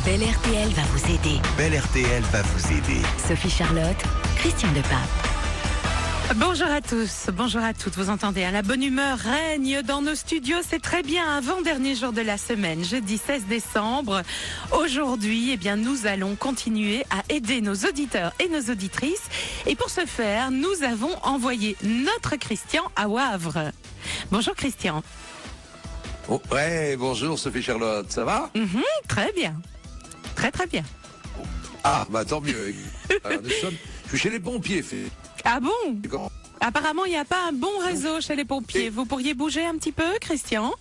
Belle RTL va vous aider. Belle RTL va vous aider. Sophie Charlotte, Christian Depape. Bonjour à tous, bonjour à toutes. Vous entendez, la bonne humeur règne dans nos studios. C'est très bien, avant-dernier jour de la semaine, jeudi 16 décembre. Aujourd'hui, nous allons continuer à aider nos auditeurs et nos auditrices. Et pour ce faire, nous avons envoyé notre Christian à Wavre. Bonjour Christian. Oh, ouais, bonjour Sophie Charlotte, ça va? Très bien, très très bien. Ah, bah tant mieux. Je suis chez les pompiers. Ah bon? Apparemment, il n'y a pas un bon réseau chez les pompiers. Vous pourriez bouger un petit peu, Christian?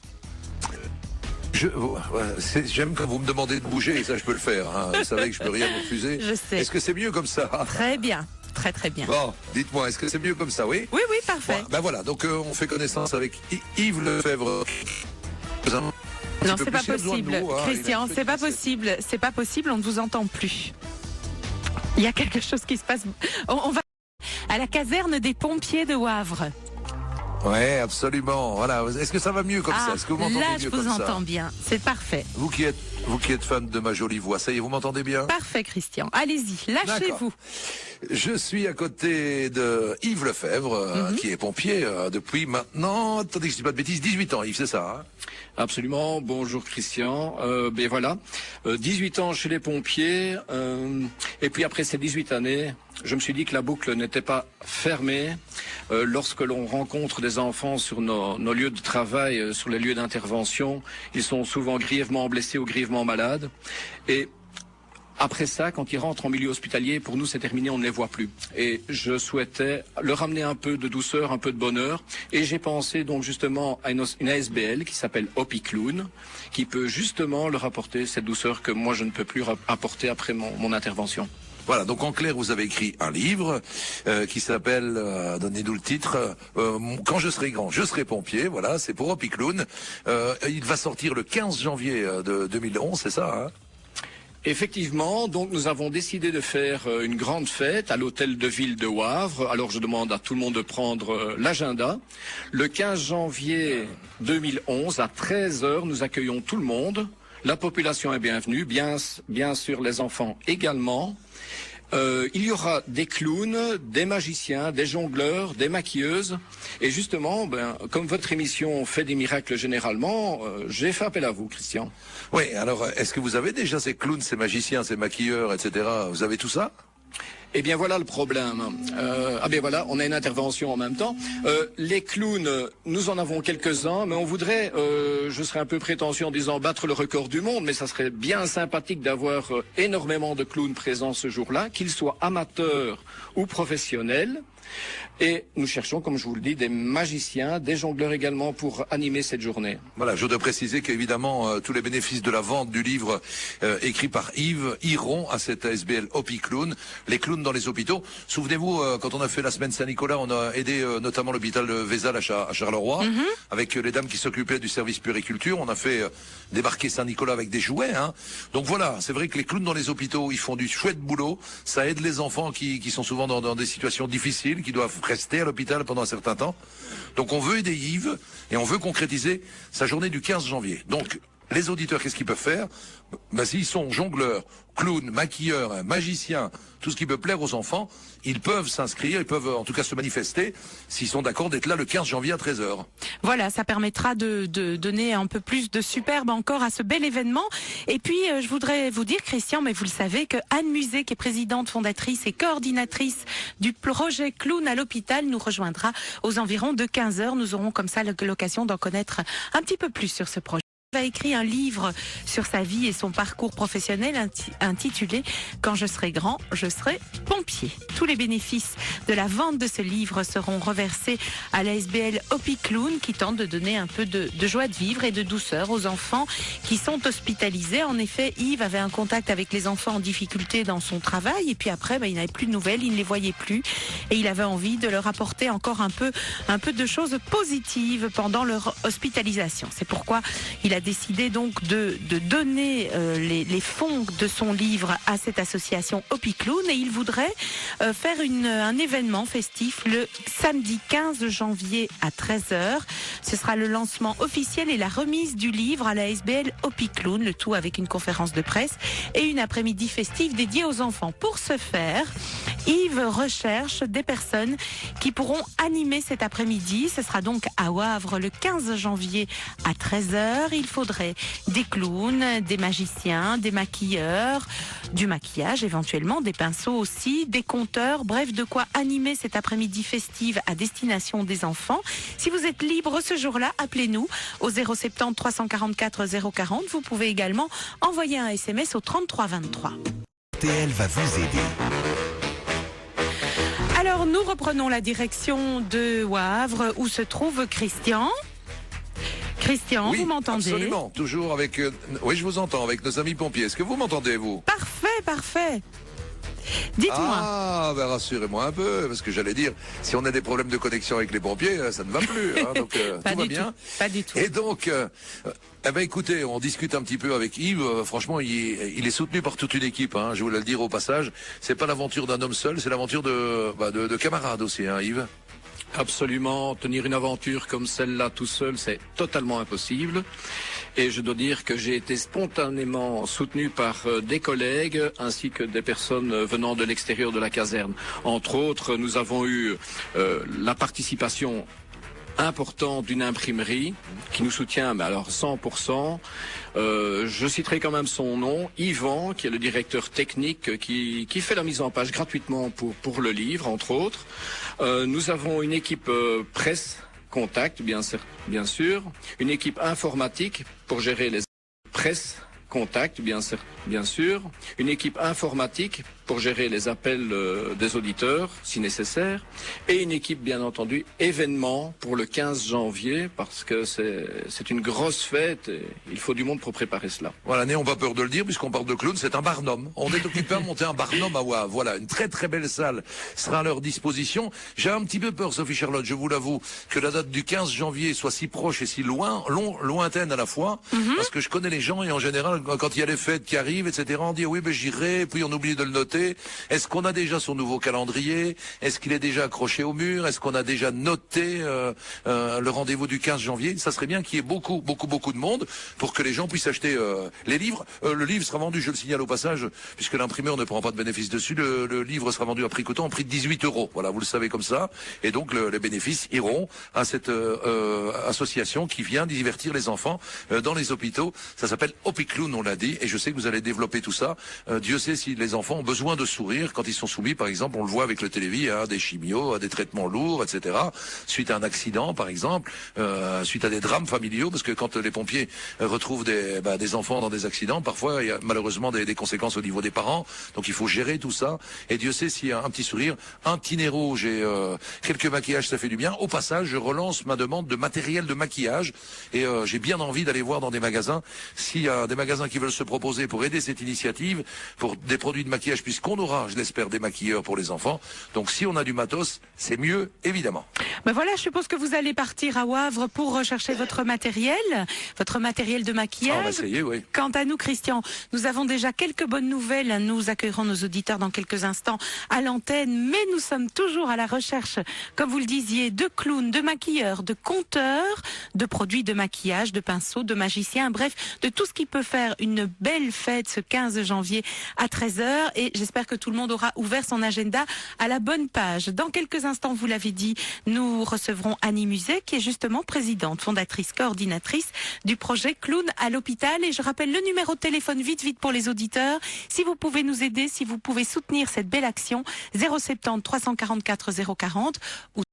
J'aime quand vous me demandez de bouger, et ça je peux le faire. Hein. Vous savez que je peux rien refuser. Je sais. Est-ce que c'est mieux comme ça? Très bien, très très bien. Bon, dites-moi, est-ce que c'est mieux comme ça, oui? Oui, oui, parfait. Bon, ben voilà, donc on fait connaissance avec Yves Lefebvre. Non, c'est pas possible. Christian, c'est pas possible. C'est pas possible, on ne vous entend plus. Il y a quelque chose qui se passe. On va à la caserne des pompiers de Wavre. Ouais, absolument. Voilà. Est-ce que ça va mieux comme ça? Est-ce que vous m'entendez mieux comme ça? Là, je vous entends bien. C'est parfait. Vous qui êtes fan de ma jolie voix, ça y est, vous m'entendez bien? Parfait, Christian. Allez-y, lâchez-vous. Je suis à côté de Yves Lefebvre, qui est pompier depuis maintenant, attendez que je dis pas de bêtises, 18 ans, Yves, c'est ça, hein? Absolument. Bonjour Christian. Voilà, 18 ans chez les pompiers. Et puis après ces 18 années, je me suis dit que la boucle n'était pas fermée. Lorsque l'on rencontre des enfants sur nos lieux de travail, sur les lieux d'intervention, ils sont souvent grièvement blessés ou grièvement malades. Et après ça, quand ils rentrent en milieu hospitalier, pour nous c'est terminé, on ne les voit plus. Et je souhaitais leur amener un peu de douceur, un peu de bonheur. Et j'ai pensé donc justement à une ASBL qui s'appelle Hopi Clown, qui peut justement leur apporter cette douceur que moi je ne peux plus apporter après mon intervention. Voilà, donc en clair, vous avez écrit un livre qui s'appelle, donnez-nous le titre, Quand je serai grand, je serai pompier. Voilà, c'est pour Hopi Clown. Il va sortir le 15 janvier de 2011, c'est ça, hein? Effectivement, donc nous avons décidé de faire une grande fête à l'hôtel de ville de Wavre. Alors je demande à tout le monde de prendre l'agenda. Le 15 janvier 2011 à 13h, nous accueillons tout le monde. La population est bienvenue, bien sûr les enfants également. Il y aura des clowns, des magiciens, des jongleurs, des maquilleuses. Et justement, comme votre émission fait des miracles généralement, j'ai fait appel à vous, Christian. Oui, alors est-ce que vous avez déjà ces clowns, ces magiciens, ces maquilleurs, etc. Vous avez tout ça? Eh bien voilà le problème. Voilà, on a une intervention en même temps. Les clowns, nous en avons quelques-uns, mais on voudrait, je serais un peu prétentieux en disant battre le record du monde, mais ça serait bien sympathique d'avoir énormément de clowns présents ce jour-là, qu'ils soient amateurs ou professionnels. Et nous cherchons, comme je vous le dis, des magiciens, des jongleurs également pour animer cette journée. Voilà, je dois préciser qu'évidemment, tous les bénéfices de la vente du livre écrit par Yves iront à cette ASBL Hopi Clown, les clowns dans les hôpitaux. Souvenez-vous, quand on a fait la semaine Saint-Nicolas, on a aidé notamment l'hôpital de Vézal à Charleroi, avec les dames qui s'occupaient du service puériculture. On a fait débarquer Saint-Nicolas avec des jouets. Hein. Donc voilà, c'est vrai que les clowns dans les hôpitaux, ils font du chouette boulot. Ça aide les enfants qui sont souvent dans des situations difficiles, qui doivent rester à l'hôpital pendant un certain temps. Donc on veut aider Yves et on veut concrétiser sa journée du 15 janvier. Donc les auditeurs, qu'est-ce qu'ils peuvent faire? S'ils sont jongleurs, clowns, maquilleurs, magiciens, tout ce qui peut plaire aux enfants, ils peuvent s'inscrire, ils peuvent en tout cas se manifester s'ils sont d'accord d'être là le 15 janvier à 13h. Voilà, ça permettra de donner un peu plus de superbe encore à ce bel événement. Et puis, je voudrais vous dire, Christian, mais vous le savez, que Anne Musée, qui est présidente, fondatrice et coordinatrice du projet Clown à l'hôpital, nous rejoindra aux environs de 15h. Nous aurons comme ça l'occasion d'en connaître un petit peu plus sur ce projet. Il a écrit un livre sur sa vie et son parcours professionnel intitulé « Quand je serai grand, je serai pompier ». Tous les bénéfices de la vente de ce livre seront reversés à l'ASBL Hopi Clown qui tente de donner un peu de joie de vivre et de douceur aux enfants qui sont hospitalisés. En effet, Yves avait un contact avec les enfants en difficulté dans son travail et puis après, il n'avait plus de nouvelles, il ne les voyait plus et il avait envie de leur apporter encore un peu de choses positives pendant leur hospitalisation. C'est pourquoi il a a décidé donc de donner les fonds de son livre à cette association Opicloun et il voudrait faire un événement festif le samedi 15 janvier à 13h. Ce sera le lancement officiel et la remise du livre à la SBL Opicloun, le tout avec une conférence de presse et une après-midi festive dédiée aux enfants. Pour ce faire, Yves recherche des personnes qui pourront animer cet après-midi. Ce sera donc à Wavre le 15 janvier à 13h. Il faudrait des clowns, des magiciens, des maquilleurs, du maquillage éventuellement, des pinceaux aussi, des conteurs, bref, de quoi animer cet après-midi festive à destination des enfants. Si vous êtes libre ce jour-là, appelez-nous au 070 344 040. Vous pouvez également envoyer un SMS au 33 23. RTL va vous aider. Alors, nous reprenons la direction de Wavre où se trouve Christian. Christian, Oui, vous m'entendez? absolument. Toujours avec... oui, je vous entends, avec nos amis pompiers. Est-ce que vous m'entendez, vous? Parfait, parfait. Dites-moi. Ah, ben rassurez-moi un peu, parce que j'allais dire, si on a des problèmes de connexion avec les pompiers, ça ne va plus. Hein, donc Pas tout va du bien. tout. Pas du tout. Et donc, eh ben écoutez, on discute un petit peu avec Yves. Franchement, il est soutenu par toute une équipe. Hein, je voulais le dire au passage. C'est pas l'aventure d'un homme seul, c'est l'aventure de camarades aussi, hein, Yves. Absolument, tenir une aventure comme celle-là tout seul, c'est totalement impossible. Et je dois dire que j'ai été spontanément soutenu par des collègues ainsi que des personnes venant de l'extérieur de la caserne. Entre autres, nous avons eu la participation importante d'une imprimerie qui nous soutient, mais alors 100%. Je citerai quand même son nom, Yvan, qui est le directeur technique qui fait la mise en page gratuitement pour le livre, entre autres. Nous avons une équipe presse, contact, bien sûr, une équipe informatique pour gérer les presse, contact, bien sûr, une équipe informatique pour gérer les appels des auditeurs, si nécessaire, et une équipe, bien entendu, événement pour le 15 janvier, parce que c'est une grosse fête, et il faut du monde pour préparer cela. Voilà, n'ayons pas peur de le dire, puisqu'on parle de clown, c'est un barnum. On est occupé à monter un barnum à Wavre. Voilà, une très très belle salle sera à leur disposition. J'ai un petit peu peur, Sophie Charlotte, je vous l'avoue, que la date du 15 janvier soit si proche et si lointaine à la fois, parce que je connais les gens, et en général, quand il y a les fêtes qui arrivent, etc., on dit oui, ben j'irai, puis on oublie de le noter. Est-ce qu'on a déjà son nouveau calendrier? Est-ce qu'il est déjà accroché au mur? Est-ce qu'on a déjà noté le rendez-vous du 15 janvier? Ça serait bien qu'il y ait beaucoup de monde pour que les gens puissent acheter les livres. Le livre sera vendu, je le signale au passage, puisque l'imprimeur ne prend pas de bénéfice dessus, le livre sera vendu à prix coûtant, en prix de 18 €. Voilà, vous le savez comme ça. Et donc les bénéfices iront à cette association qui vient divertir les enfants dans les hôpitaux. Ça s'appelle Opicloun, on l'a dit, et je sais que vous allez développer tout ça. Dieu sait si les enfants ont besoin de sourire quand ils sont soumis, par exemple, on le voit avec le télévis, à des chimios, à des traitements lourds, etc. Suite à un accident, par exemple, suite à des drames familiaux, parce que quand les pompiers retrouvent des enfants dans des accidents, parfois il y a malheureusement des conséquences au niveau des parents. Donc il faut gérer tout ça. Et Dieu sait s'il y a un petit sourire, un petit nez rouge et quelques maquillages, ça fait du bien. Au passage, je relance ma demande de matériel de maquillage et j'ai bien envie d'aller voir dans des magasins s'il y a des magasins qui veulent se proposer pour aider cette initiative, pour des produits de maquillage, puisqu'on aura, je l'espère, des maquilleurs pour les enfants. Donc si on a du matos, c'est mieux, évidemment. Ben voilà, je suppose que vous allez partir à Wavre pour rechercher votre matériel de maquillage. On va essayer, oui. Quant à nous, Christian, nous avons déjà quelques bonnes nouvelles. Nous accueillerons nos auditeurs dans quelques instants à l'antenne, mais nous sommes toujours à la recherche, comme vous le disiez, de clowns, de maquilleurs, de conteurs, de produits de maquillage, de pinceaux, de magiciens, bref, de tout ce qui peut faire une belle fête ce 15 janvier à 13h. Et j'espère que tout le monde aura ouvert son agenda à la bonne page. Dans quelques instants, vous l'avez dit, nous recevrons Annie Muset, qui est justement présidente, fondatrice, coordinatrice du projet Clown à l'hôpital. Et je rappelle le numéro de téléphone vite pour les auditeurs. Si vous pouvez nous aider, si vous pouvez soutenir cette belle action, 070 344 040 ou